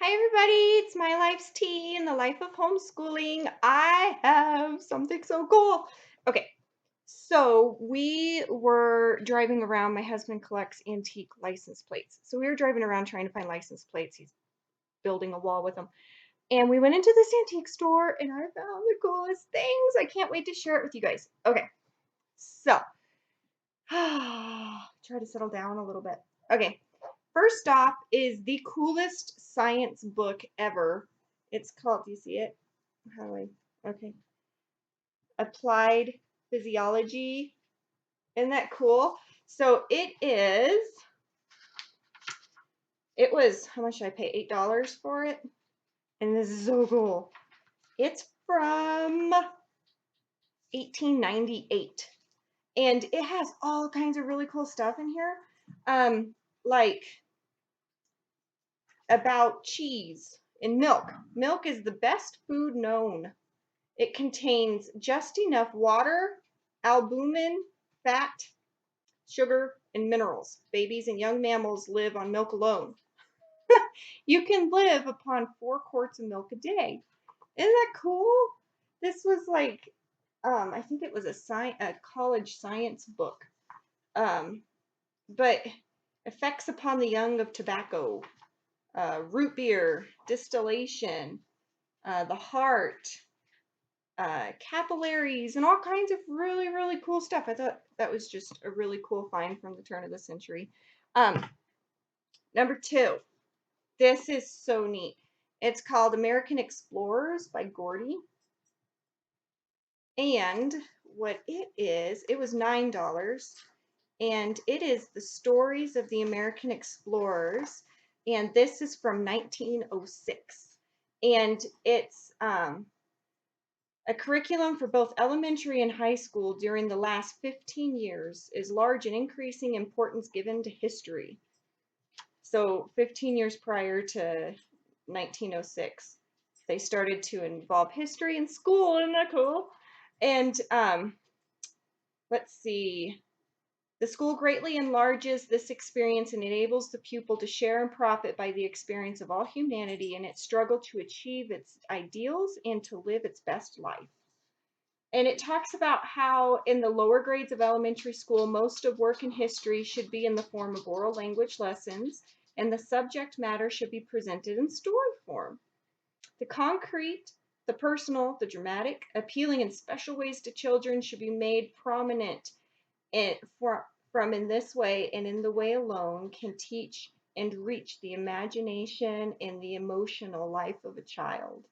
Hi everybody, it's My Life's Tea and the life of homeschooling. I have something so cool. Okay, so we were driving around. My husband collects antique license plates. So we were driving around trying to find license plates. He's building a wall with them. And we went into this antique store and I found the coolest things. I can't wait to share it with you guys. Okay, so try to settle down a little bit. Okay, first off is the coolest science book ever. It's called, do you see it? How do I, okay. Applied Physiology. Isn't that cool? So it was, how much did I pay? $8 for it? And this is so cool. It's from 1898. And it has all kinds of really cool stuff in here. Like about cheese and milk. Milk is the best food known. It contains just enough water, albumin, fat, sugar, and minerals. Babies and young mammals live on milk alone. You can live upon 4 quarts of milk a day. Isn't that cool? This was like, I think it was a college science book. But effects upon the young of tobacco, root beer, distillation, the heart, capillaries, and all kinds of really, really cool stuff. I thought that was just a really cool find from the turn of the century. Um, Number 2, this is so neat. It's called American Explorers by Gordy. And what it was $9. And it is the stories of the American explorers. And this is from 1906. And it's a curriculum for both elementary and high school during the last 15 years is large and increasing importance given to history. So 15 years prior to 1906, they started to involve history in school. Isn't that cool? And let's see. The school greatly enlarges this experience and enables the pupil to share and profit by the experience of all humanity in its struggle to achieve its ideals and to live its best life. And it talks about how in the lower grades of elementary school, most of work and history should be in the form of oral language lessons, and the subject matter should be presented in story form. The concrete, the personal, the dramatic, appealing in special ways to children should be made prominent from in this way and in the way alone can teach and reach the imagination and the emotional life of a child.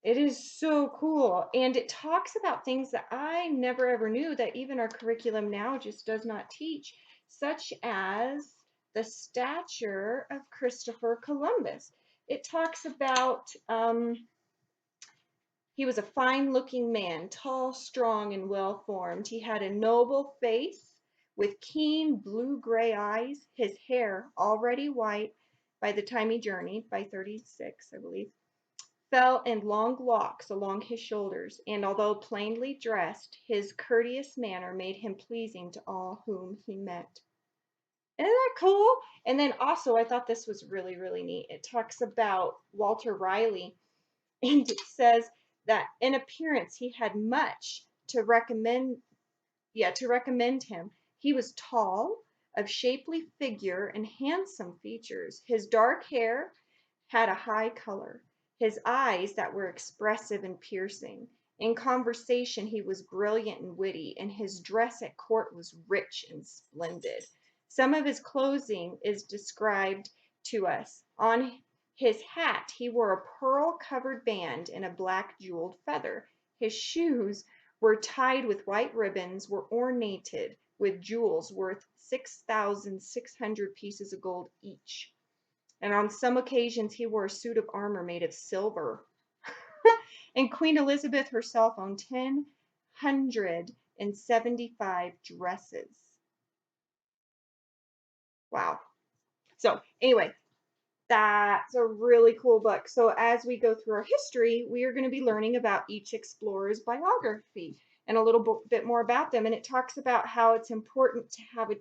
It is so cool. And it talks about things that I never ever knew that even our curriculum now just does not teach, such as the stature of Christopher Columbus. It talks about he was a fine looking man, tall, strong, and well formed. He had a noble face with keen blue gray eyes, his hair already white by the time he journeyed, by 36, I believe, fell in long locks along his shoulders, and although plainly dressed, his courteous manner made him pleasing to all whom he met. Isn't that cool? And then also, I thought this was really, really neat. It talks about Walter Riley, and it says that in appearance he had much to recommend him. He was tall, of shapely figure and handsome features. His dark hair had a high color, his eyes that were expressive and piercing. In conversation he was brilliant and witty, and his dress at court was rich and splendid. Some of his clothing is described to us. On his hat he wore a pearl-covered band and a black jeweled feather. His shoes were tied with white ribbons, were ornated with jewels worth 6,600 pieces of gold each. And on some occasions he wore a suit of armor made of silver. And Queen Elizabeth herself owned 1,075 dresses. Wow. So anyway, that's a really cool book. So as we go through our history, we are going to be learning about each explorer's biography and a little bit more about them. And it talks about how it's important to have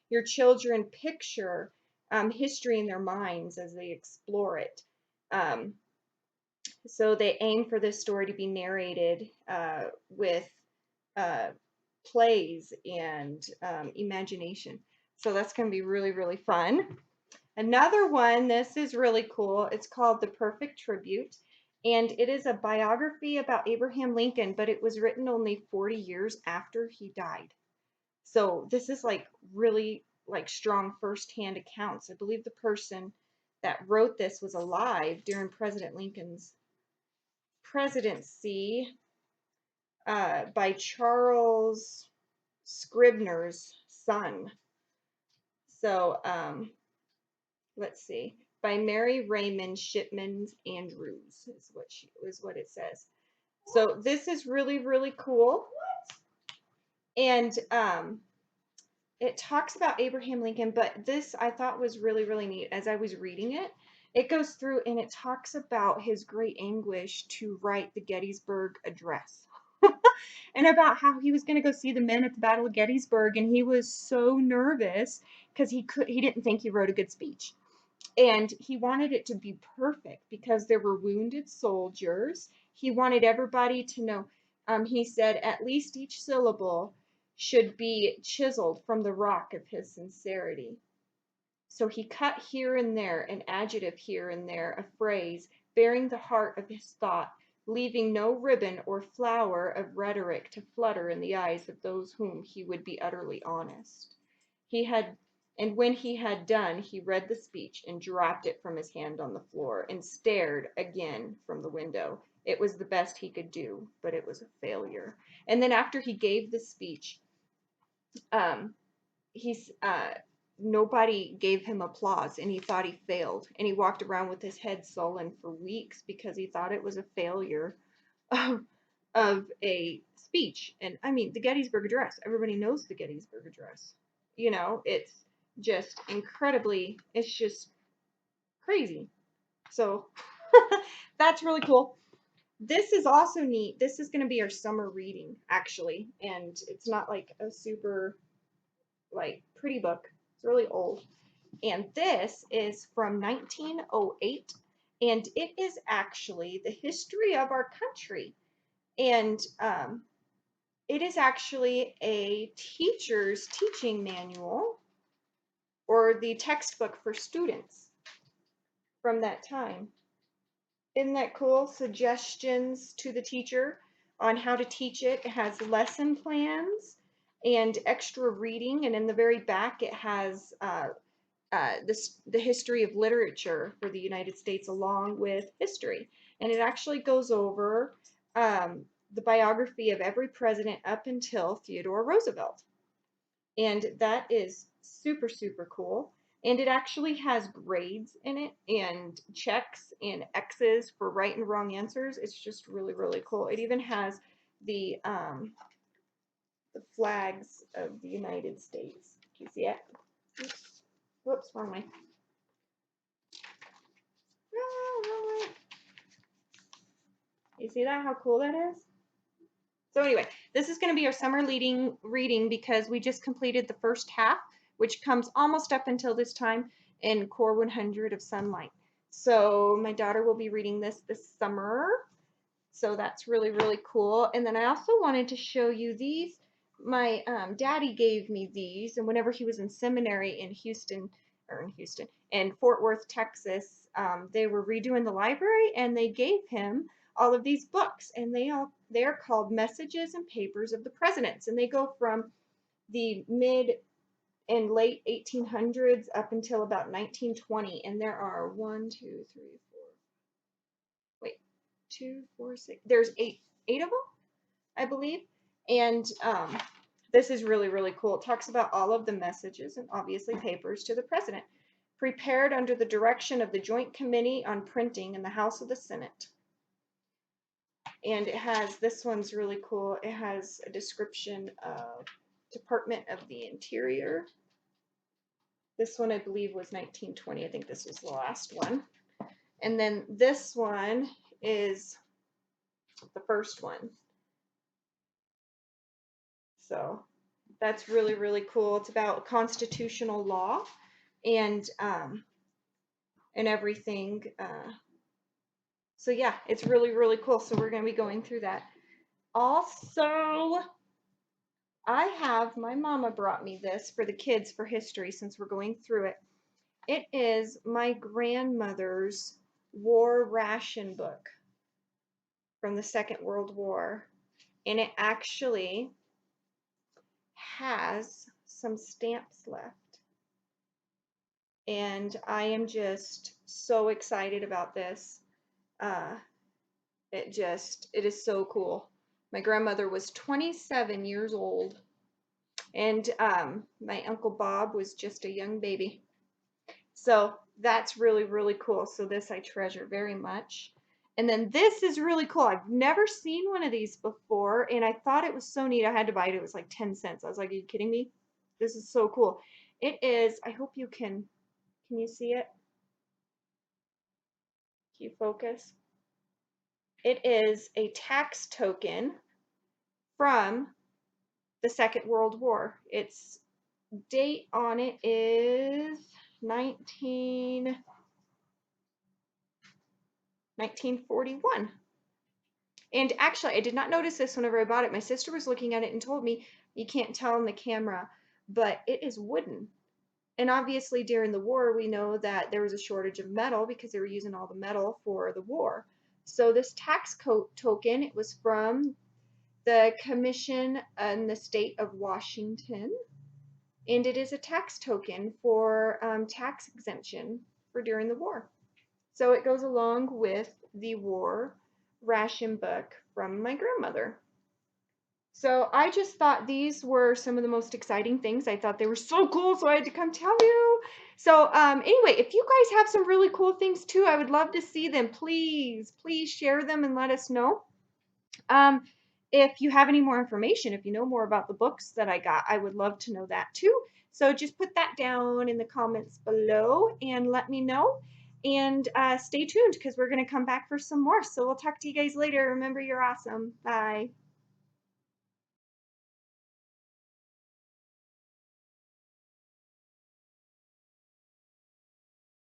your children picture history in their minds as they explore it. Um, so they aim for this story to be narrated with uh, plays and imagination. So that's going to be really, really fun. Another one, this is really cool. It's called The Perfect Tribute, and it is a biography about Abraham Lincoln, but it was written only 40 years after he died. So this is like really like strong firsthand accounts. I believe the person that wrote this was alive during President Lincoln's presidency, by Charles Scribner's son. So let's see, by Mary Raymond Shipman Andrews is what it says. So this is really, really cool. And it talks about Abraham Lincoln, but this I thought was really, really neat. As I was reading it, it goes through and it talks about his great anguish to write the Gettysburg Address. And about how he was going to go see the men at the Battle of Gettysburg, and he was so nervous because he didn't think he wrote a good speech. And he wanted it to be perfect because there were wounded soldiers. He wanted everybody to know. He said at least each syllable should be chiseled from the rock of his sincerity. So he cut here and there an adjective, here and there a phrase, bearing the heart of his thought, leaving no ribbon or flower of rhetoric to flutter in the eyes of those whom he would be utterly honest. He had, and when he had done, he read the speech and dropped it from his hand on the floor and stared again from the window. It was the best he could do, but it was a failure. And then after he gave the speech, um, he's nobody gave him applause, and he thought he failed, and he walked around with his head sullen for weeks because he thought it was a failure of a speech. And I mean, the Gettysburg Address, everybody knows the Gettysburg Address. It's just incredibly, it's just crazy. So that's really cool. This is also neat. This is going to be our summer reading, actually, and it's not like a super like pretty book. It's really old. And this is from 1908, and it is actually the history of our country. And it is actually a teacher's teaching manual or the textbook for students from that time. Isn't that cool? Suggestions to the teacher on how to teach it. It has lesson plans and extra reading, and in the very back it has the history of literature for the United States along with history. And it actually goes over the biography of every president up until Theodore Roosevelt. And that is super, super cool. And it actually has grades in it and checks and X's for right and wrong answers. It's just really, really cool. It even has the flags of the United States. Can you see it? Oops. Whoops, wrong way. You see that? How cool that is? So anyway, this is going to be our summer reading because we just completed the first half, which comes almost up until this time in Core 100 of Sunlight. So my daughter will be reading this summer. So that's really, really cool. And then I also wanted to show you these. My daddy gave me these, and whenever he was in seminary in in Fort Worth, Texas, they were redoing the library, and they gave him all of these books, and they are called Messages and Papers of the Presidents, and they go from the mid and late 1800s up until about 1920, and there are 1, 2, 3, 4. Wait, 2, 4, 6. There's eight of them, I believe. And this is really, really cool. It talks about all of the messages and obviously papers to the president, prepared under the direction of the Joint Committee on Printing in the House of the Senate. And it has, this one's really cool. It has a description of Department of the Interior. This one, I believe, was 1920. I think this was the last one. And then this one is the first one. So that's really, really cool. It's about constitutional law and everything. So yeah, it's really, really cool. So we're going to be going through that. Also, I have, my mama brought me this for the kids for history since we're going through it. It is my grandmother's war ration book from the Second World War. And it actually has some stamps left. And I am just so excited about this. Uh, it is so cool. My grandmother was 27 years old, and my Uncle Bob was just a young baby. So that's really, really cool. So this I treasure very much. And then this is really cool. I've never seen one of these before, and I thought it was so neat. I had to buy it. It was like 10 cents. I was like, are you kidding me? This is so cool. It is, I hope you can you see it? Can you focus? It is a tax token from the Second World War. Its date on it is 1941. And actually, I did not notice this whenever I bought it. My sister was looking at it and told me, you can't tell on the camera, but it is wooden. And obviously, during the war, we know that there was a shortage of metal because they were using all the metal for the war. So this tax token, it was from the commission in the state of Washington, and it is a tax token for tax exemption for during the war. So it goes along with the war ration book from my grandmother. So I just thought these were some of the most exciting things. I thought they were so cool, so I had to come tell you. So anyway, if you guys have some really cool things too, I would love to see them. Please, please share them and let us know. Um, if you have any more information, if you know more about the books that I got, I would love to know that too. So just put that down in the comments below and let me know. And stay tuned because we're going to come back for some more. So we'll talk to you guys later. Remember, you're awesome. Bye.